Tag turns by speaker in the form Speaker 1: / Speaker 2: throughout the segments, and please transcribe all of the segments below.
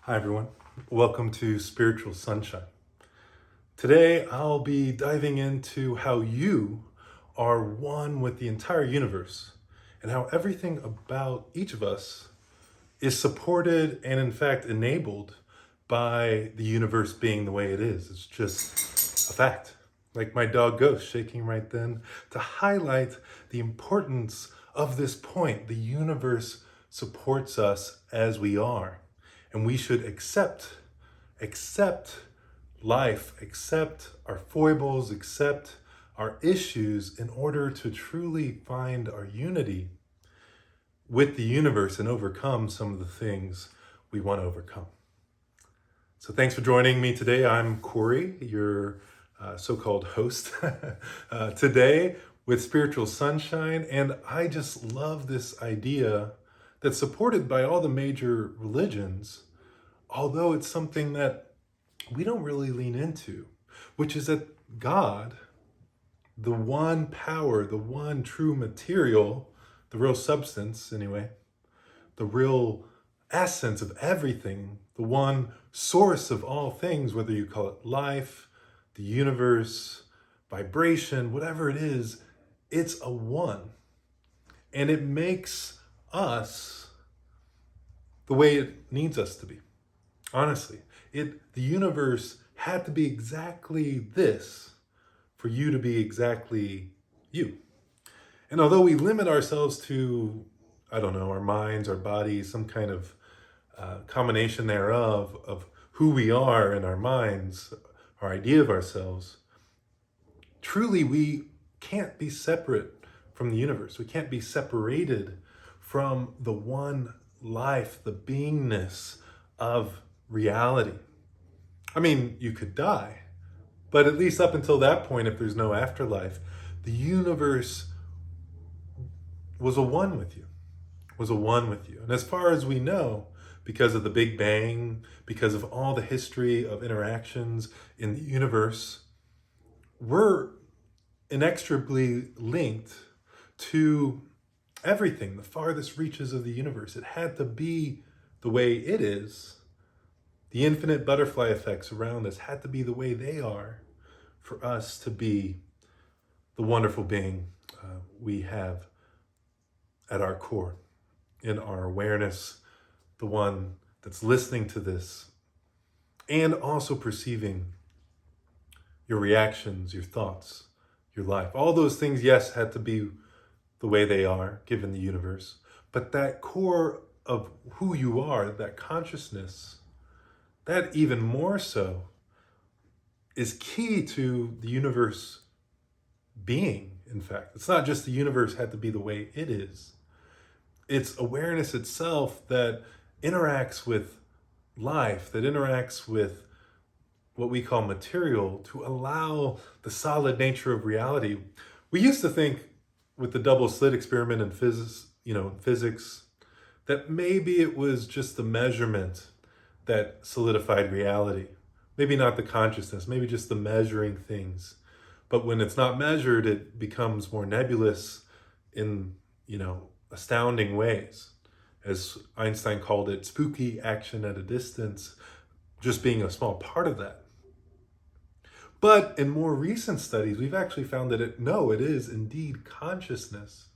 Speaker 1: Hi, everyone. Welcome to Spiritual Sunshine. Today, I'll be diving into how you are one with the entire universe and how everything about each of us is supported and, in fact, enabled by the universe being the way it is. It's just a fact. Like my dog Ghost shaking right then to highlight the importance of this point. The universe supports us as we are. And we should accept life, accept our foibles, accept our issues in order to truly find our unity with the universe and overcome some of the things we want to overcome. So thanks for joining me today. I'm Corey, your so-called host today with Spiritual Sunshine. And I just love this idea that's supported by all the major religions, although it's something that we don't really lean into, which is that God, the one power, the one true material, the real substance anyway, the real essence of everything, the one source of all things, whether you call it life, the universe, vibration, whatever it is, it's a one. And it makes us the way it needs us to be. Honestly, the universe had to be exactly this for you to be exactly you. And although we limit ourselves to, our minds, our bodies, some kind of combination thereof of who we are in our minds, our idea of ourselves, truly we can't be separate from the universe. We can't be separated from the one life, the beingness of reality. I mean, you could die, but at least up until that point, if there's no afterlife, the universe was a one with you, And as far as we know, because of the Big Bang, because of all the history of interactions in the universe, we're inextricably linked to everything, the farthest reaches of the universe. It had to be the way it is. The infinite butterfly effects around us had to be the way they are for us to be the wonderful being we have at our core, in our awareness, the one that's listening to this, and also perceiving your reactions, your thoughts, your life. All those things, yes, had to be the way they are, given the universe. But that core of who you are, that consciousness, that even more so is key to the universe being, in fact. It's not just the universe had to be the way it is. It's awareness itself that interacts with life, that interacts with what we call material to allow the solid nature of reality. We used to think with the double slit experiment in physics, that maybe it was just the measurement that solidified reality. Maybe not the consciousness, maybe just the measuring things. But when it's not measured, it becomes more nebulous in, astounding ways. As Einstein called it, spooky action at a distance, just being a small part of that. But in more recent studies, we've actually found that it is indeed consciousness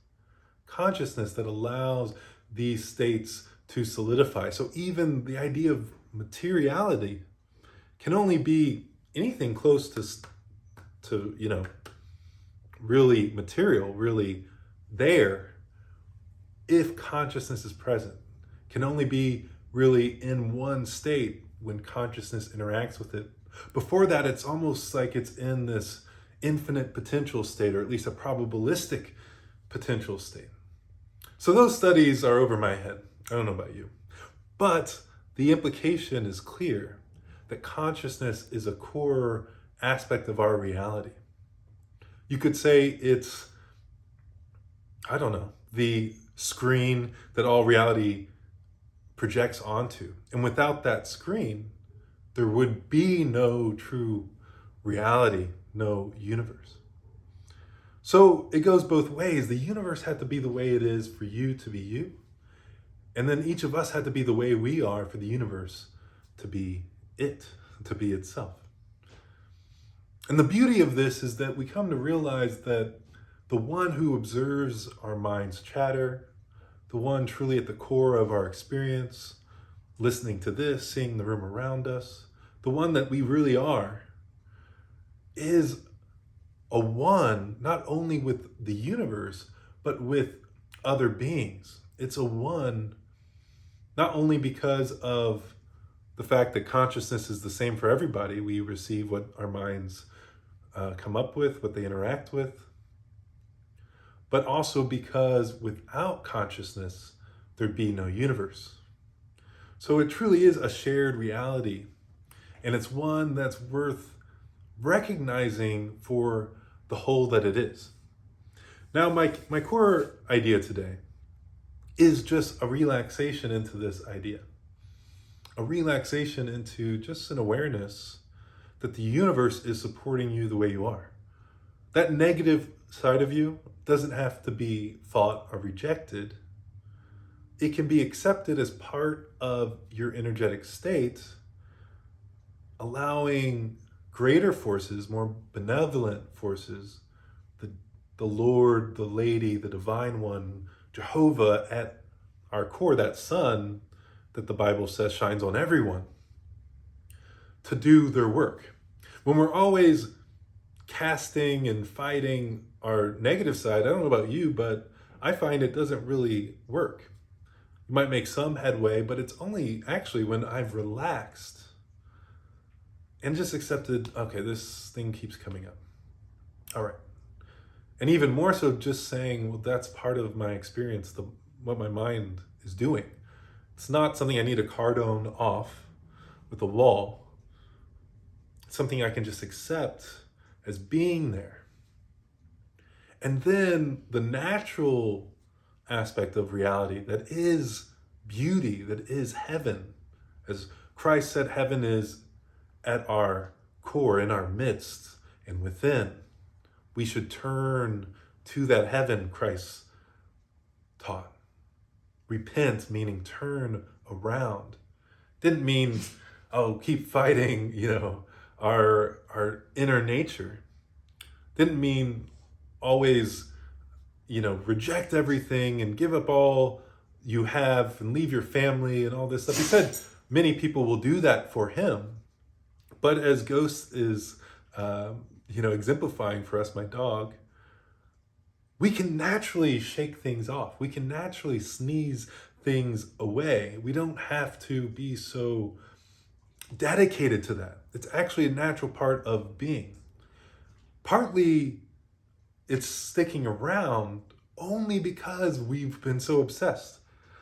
Speaker 1: that allows these states to solidify. So even the idea of materiality can only be anything close to really material, really there, if consciousness is present. Can only be really in one state when consciousness interacts with it. Before that, it's almost like it's in this infinite potential state, or at least a probabilistic potential state. So those studies are over my head. I don't know about you. But the implication is clear that consciousness is a core aspect of our reality. You could say it's, the screen that all reality projects onto. And without that screen, there would be no true reality, no universe. So it goes both ways. The universe had to be the way it is for you to be you. And then each of us had to be the way we are for the universe to be it, to be itself. And the beauty of this is that we come to realize that the one who observes our minds chatter, the one truly at the core of our experience, listening to this, seeing the room around us, the one that we really are, is a one not only with the universe, but with other beings. It's a one not only because of the fact that consciousness is the same for everybody. We receive what our minds come up with, what they interact with, but also because without consciousness, there'd be no universe. So it truly is a shared reality, and it's one that's worth recognizing for the whole that it is. Now, my core idea today is just a relaxation into this idea, a relaxation into just an awareness that the universe is supporting you the way you are. That negative side of you doesn't have to be fought or rejected. It can be accepted as part of your energetic state, allowing greater forces, more benevolent forces, the Lord, the Lady, the Divine One, Jehovah at our core, that sun that the Bible says shines on everyone, to do their work. When we're always casting and fighting our negative side, I don't know about you, but I find it doesn't really work. You might make some headway, but it's only actually when I've relaxed and just accepted, okay, this thing keeps coming up. All right. And even more so, just saying, well, that's part of my experience, what my mind is doing. It's not something I need to cordon off with a wall. It's something I can just accept as being there. And then the natural aspect of reality that is beauty, that is heaven. As Christ said, heaven is at our core, in our midst, and within. We should turn to that heaven Christ taught. Repent, meaning turn around. Didn't mean, keep fighting, our inner nature. Didn't mean always, reject everything and give up all you have and leave your family and all this stuff. He said many people will do that for him. But as Ghost is, exemplifying for us, my dog, we can naturally shake things off. We can naturally sneeze things away. We don't have to be so dedicated to that. It's actually a natural part of being. Partly it's sticking around only because we've been so obsessed.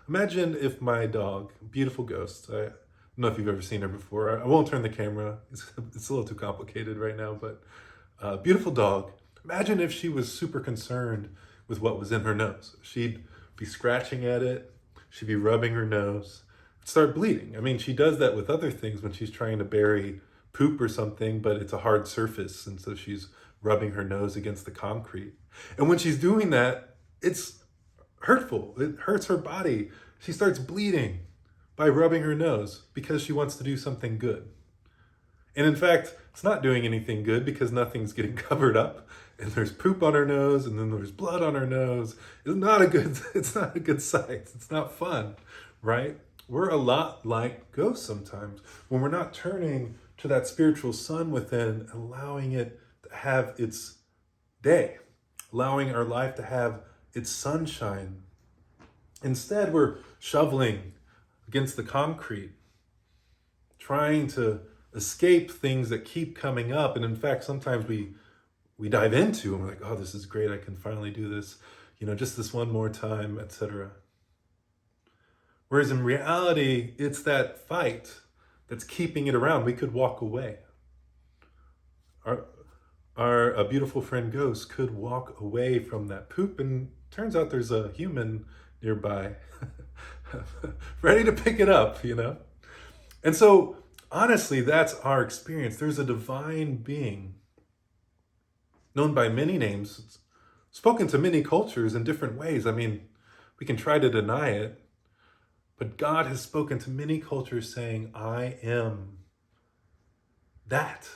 Speaker 1: Imagine if my dog, beautiful Ghost, I don't know if you've ever seen her before. I won't turn the camera. It's a little too complicated right now, but beautiful dog. Imagine if she was super concerned with what was in her nose. She'd be scratching at it. She'd be rubbing her nose. It'd start bleeding. I mean, she does that with other things when she's trying to bury poop or something, but it's a hard surface, and so she's rubbing her nose against the concrete. And when she's doing that, it's hurtful. It hurts her body. She starts bleeding by rubbing her nose because she wants to do something good. And in fact, it's not doing anything good because nothing's getting covered up, and there's poop on her nose, and then there's blood on her nose. It's not a good sight. It's not fun, right? We're a lot like ghosts sometimes when we're not turning to that spiritual sun within, allowing it to have its day, allowing our life to have its sunshine. Instead, we're shoveling against the concrete, trying to escape things that keep coming up. And in fact, sometimes we dive into and we're like, oh, this is great. I can finally do this, just this one more time, etc. Whereas in reality, it's that fight that's keeping it around. We could walk away. Our beautiful friend Ghost could walk away from that poop, and turns out there's a human nearby ready to pick it up, And so, honestly, that's our experience. There's a divine being known by many names, spoken to many cultures in different ways. I mean, we can try to deny it, But God has spoken to many cultures saying, I am that.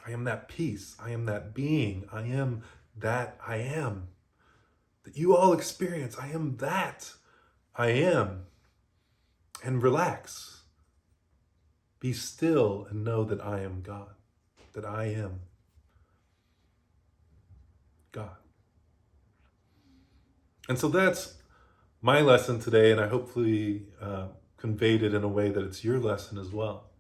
Speaker 1: I am that peace. I am that being. I am that I am. That you all experience. I am that I am. And relax. Be still and know that I am God. That I am God. And so that's my lesson today, and I hopefully conveyed it in a way that it's your lesson as well.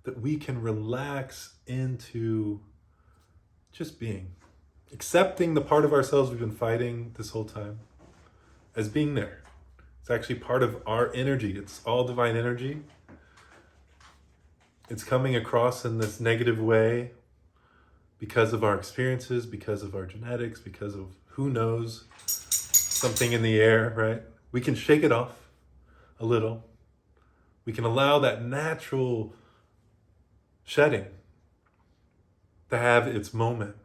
Speaker 1: That we can relax into just being, accepting the part of ourselves we've been fighting this whole time as being there. It's actually part of our energy. It's all divine energy. It's coming across in this negative way because of our experiences, because of our genetics, because of who knows, something in the air, right? We can shake it off a little. We can allow that natural shedding to have its moment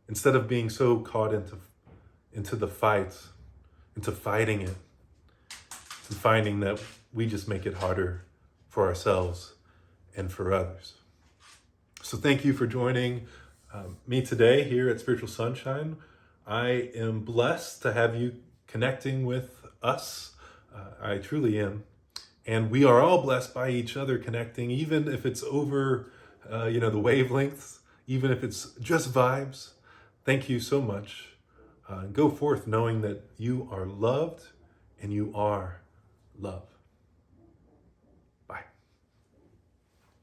Speaker 1: instead of being so caught into the fight, into fighting it, and finding that we just make it harder for ourselves and for others. So thank you for joining me today here at Spiritual Sunshine. I am blessed to have you connecting with us. I truly am. And we are all blessed by each other connecting, even if it's over, the wavelengths, even if it's just vibes. Thank you so much. Go forth knowing that you are loved and you are love.